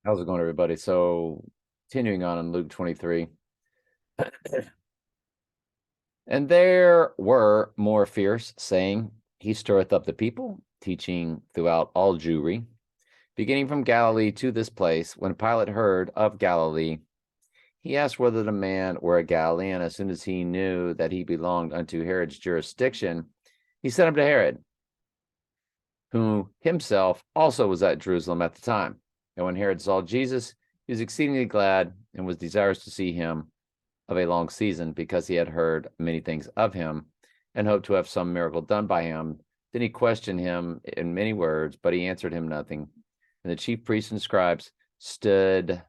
How's it going, everybody? So, continuing on in Luke 23. And there were more fierce, saying, He stirreth up the people, teaching throughout all Jewry, beginning from Galilee to this place. When Pilate heard of Galilee, he asked whether the man were a Galilean. As soon as he knew that he belonged unto Herod's jurisdiction, he sent him to Herod, who himself also was at Jerusalem at the time. And when Herod saw Jesus, he was exceedingly glad and was desirous to see him of a long season, because he had heard many things of him and hoped to have some miracle done by him. Then he questioned him in many words, but he answered him nothing. And the chief priests and scribes stood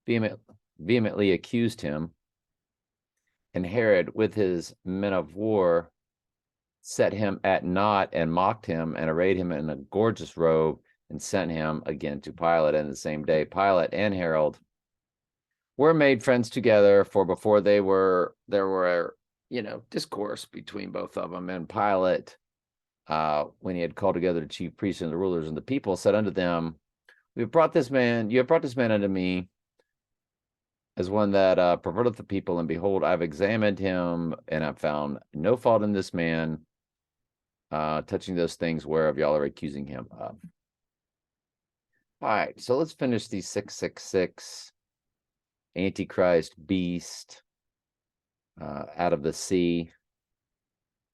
vehemently accused him. And Herod, with his men of war, set him at naught and mocked him and arrayed him in a gorgeous robe and sent him again to Pilate. And the same day, Pilate and Herod were made friends together, for before there were discourse between both of them. And Pilate, when he had called together the chief priests and the rulers and the people, said unto them, you have brought this man unto me as one that perverteth the people, and behold, I've examined him, and I've found no fault in this man, touching those things whereof y'all are accusing him of. All right, so let's finish these 666. Antichrist, beast, out of the sea,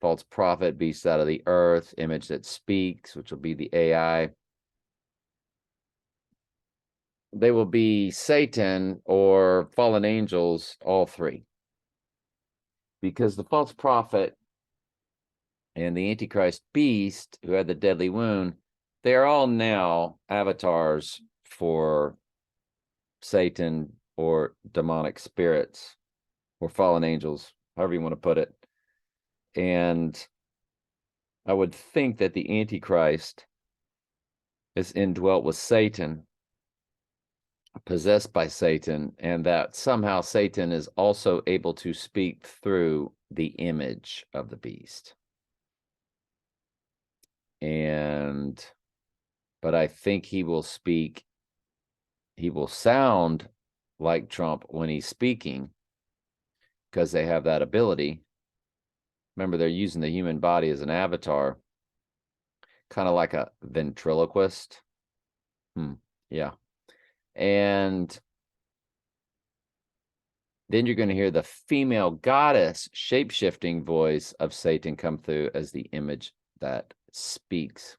false prophet, beast out of the earth, image that speaks, which will be the AI. They will be Satan or fallen angels, all three. Because the false prophet and the Antichrist beast, who had the deadly wound, they are all now avatars for Satan or demonic spirits or fallen angels, however you want to put it. And I would think that the Antichrist is indwelt with Satan, possessed by Satan, and that somehow Satan is also able to speak through the image of the beast. But I think he will sound like Trump when he's speaking, because they have that ability. Remember, they're using the human body as an avatar, kind of like a ventriloquist. Yeah. And then you're going to hear the female goddess shape-shifting voice of Satan come through as the image that speaks.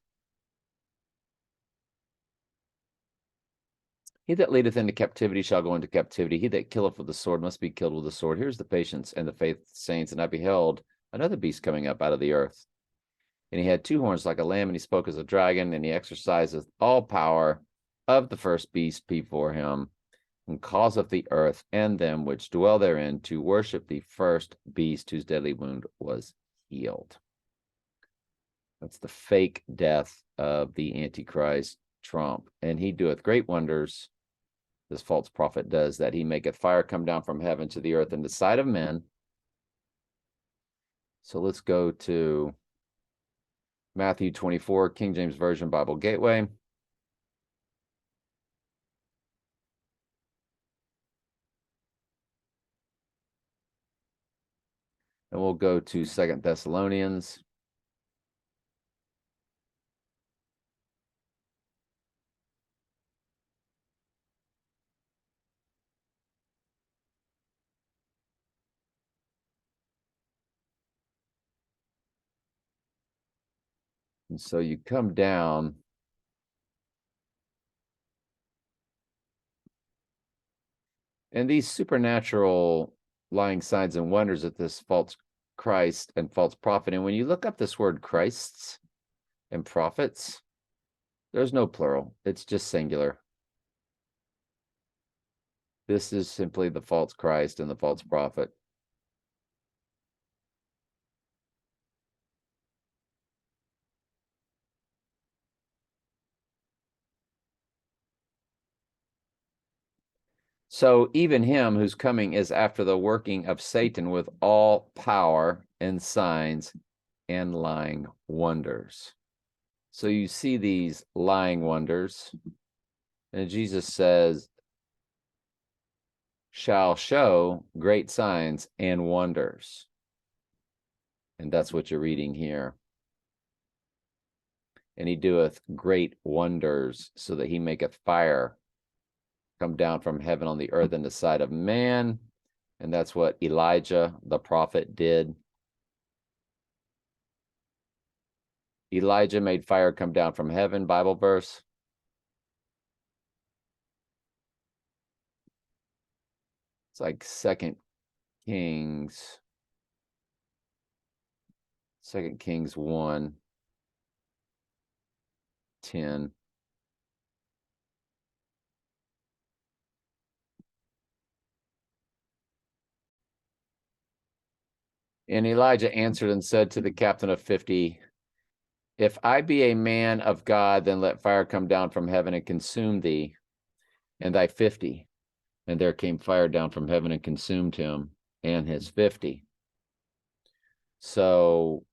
He that leadeth into captivity shall go into captivity. He that killeth with the sword must be killed with the sword. Here's the patience and the faith of the saints. And I beheld another beast coming up out of the earth. And he had two horns like a lamb, and he spoke as a dragon, and he exerciseth all power of the first beast before him, and causeth the earth and them which dwell therein to worship the first beast, whose deadly wound was healed. That's the fake death of the Antichrist, Trump. And he doeth great wonders, this false prophet does, that he maketh fire come down from heaven to the earth in the sight of men. So let's go to Matthew 24, King James Version Bible Gateway. And we'll go to 2 Thessalonians. And so you come down, and these supernatural lying signs and wonders of this false Christ and false prophet. And when you look up this word Christs and prophets, there's no plural. It's just singular. This is simply the false Christ and the false prophet. So even him whose coming is after the working of Satan with all power and signs and lying wonders. So you see these lying wonders And Jesus says, shall show great signs and wonders. And that's what you're reading here. And he doeth great wonders, so that he maketh fire come down from heaven on the earth in the sight of man. And that's what Elijah, the prophet, did. Elijah made fire come down from heaven, Bible verse. It's like 2 Kings 1:10. And Elijah answered and said to the captain of 50, if I be a man of God, then let fire come down from heaven and consume thee and thy 50. And there came fire down from heaven and consumed him and his 50. So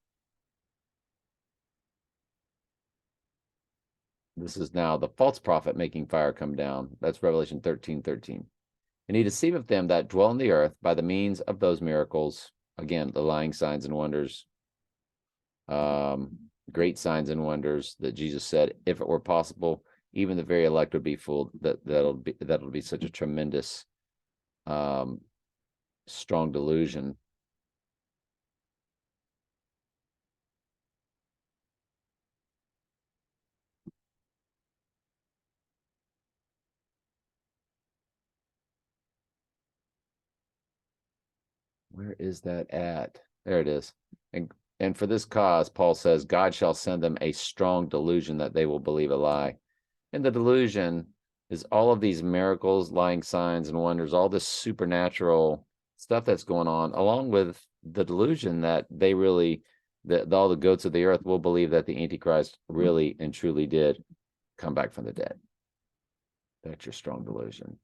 this is now the false prophet making fire come down. That's Revelation 13:13. And he deceiveth them that dwell in the earth by the means of those miracles. Again, the lying signs and wonders, great signs and wonders that Jesus said, if it were possible, even the very elect would be fooled. That'll be such a tremendous, strong delusion. Where is that at? There it is. And for this cause, Paul says, God shall send them a strong delusion that they will believe a lie. And the delusion is all of these miracles, lying signs and wonders, all this supernatural stuff that's going on, along with the delusion that they really, that all the goats of the earth will believe that the Antichrist really and truly did come back from the dead. That's your strong delusion.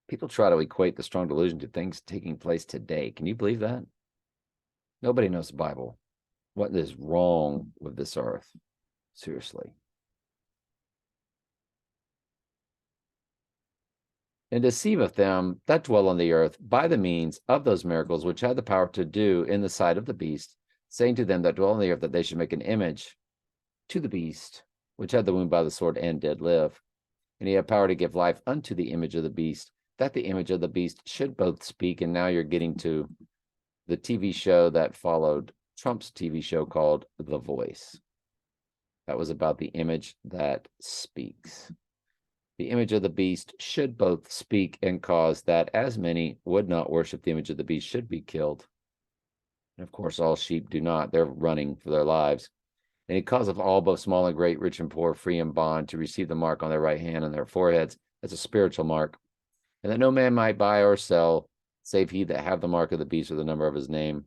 People try to equate the strong delusion to things taking place today. Can you believe that? Nobody knows the Bible. What is wrong with this earth? Seriously. And deceiveth them that dwell on the earth by the means of those miracles which had the power to do in the sight of the beast, saying to them that dwell on the earth that they should make an image to the beast, which had the wound by the sword and did live. And he had power to give life unto the image of the beast, that the image of the beast should both speak. And now you're getting to the TV show that followed Trump's TV show called The Voice. That was about the image that speaks. The image of the beast should both speak and cause that as many would not worship the image of the beast should be killed. And of course, all sheep do not. They're running for their lives. And he causeth all, both small and great, rich and poor, free and bond, to receive the mark on their right hand and their foreheads as a spiritual mark, and that no man might buy or sell, save he that have the mark of the beast or the number of his name.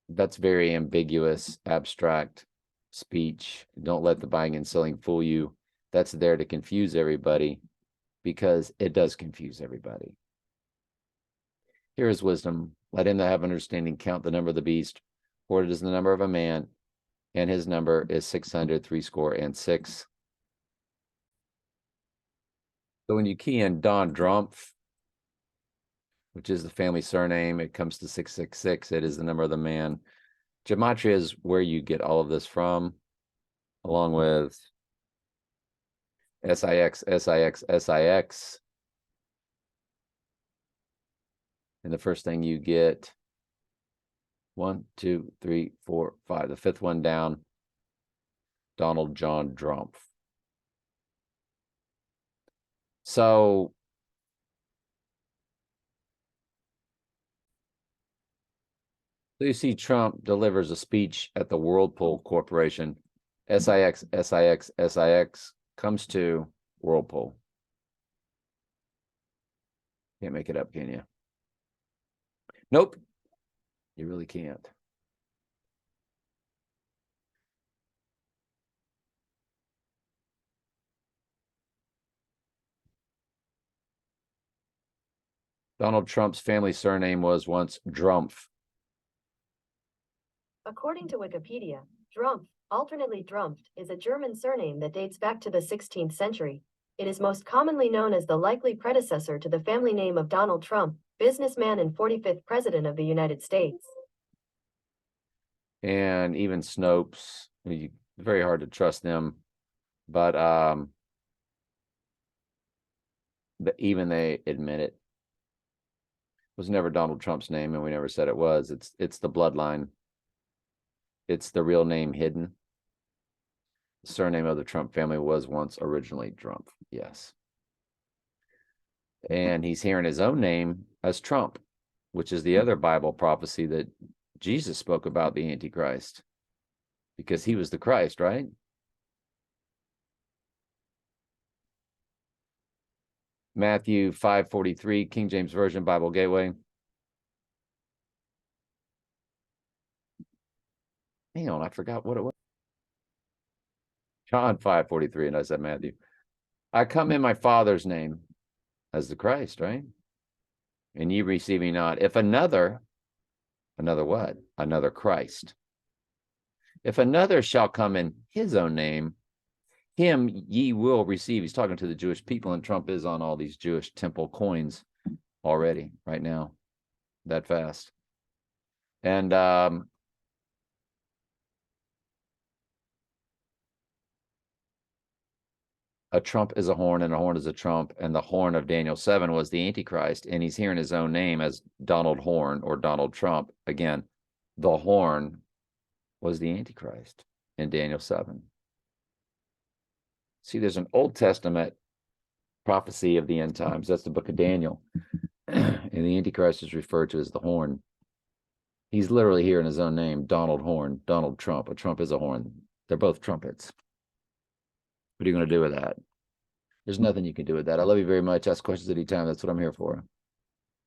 That's very ambiguous, abstract speech. Don't let the buying and selling fool you. That's there to confuse everybody, because it does confuse everybody. Here is wisdom. Let him that have understanding count the number of the beast, for it is the number of a man, and his number is 666. So when you key in Don Drumpf, which is the family surname, it comes to 666. It is the number of the man. Gematria is where you get all of this from, along with SIX, SIX, SIX. And the first thing you get, 1, 2, 3, 4, 5. The fifth one down, Donald John Drumpf. So you see Trump delivers a speech at the Whirlpool Corporation. SIX, SIX, SIX comes to Whirlpool. Can't make it up, can you? Nope. You really can't. Donald Trump's family surname was once Drumpf. According to Wikipedia, Drumpf, alternately Drumpft, is a German surname that dates back to the 16th century. It is most commonly known as the likely predecessor to the family name of Donald Trump, businessman and 45th President of the United States. And even Snopes, very hard to trust them. But even they admit it. It was never Donald Trump's name, and we never said it was. It's the bloodline. It's the real name hidden. The surname of the Trump family was once originally Trump. Yes. And he's hearing his own name as Trump, which is the other Bible prophecy that Jesus spoke about the Antichrist, because he was the Christ, right? Matthew 5:43, King James Version, Bible Gateway. Hang on, I forgot what it was. John 5:43, and I said Matthew. I come in my Father's name as the Christ, right? And ye receive me not. If another what? Another Christ. If another shall come in his own name, him ye will receive. He's talking to the Jewish people, and Trump is on all these Jewish temple coins already right now, that fast. And a trump is a horn, and a horn is a trump, and the horn of Daniel 7 was the Antichrist, and he's hearing his own name as Donald Horn or Donald Trump. Again, the horn was the Antichrist in Daniel 7. See, there's an Old Testament prophecy of the end times. That's the book of Daniel. And the Antichrist is referred to as the horn. He's literally hearing his own name, Donald Horn, Donald Trump. A trump is a horn. They're both trumpets. What are you going to do with that? There's nothing you can do with that. I love you very much. Ask questions anytime. That's what I'm here for.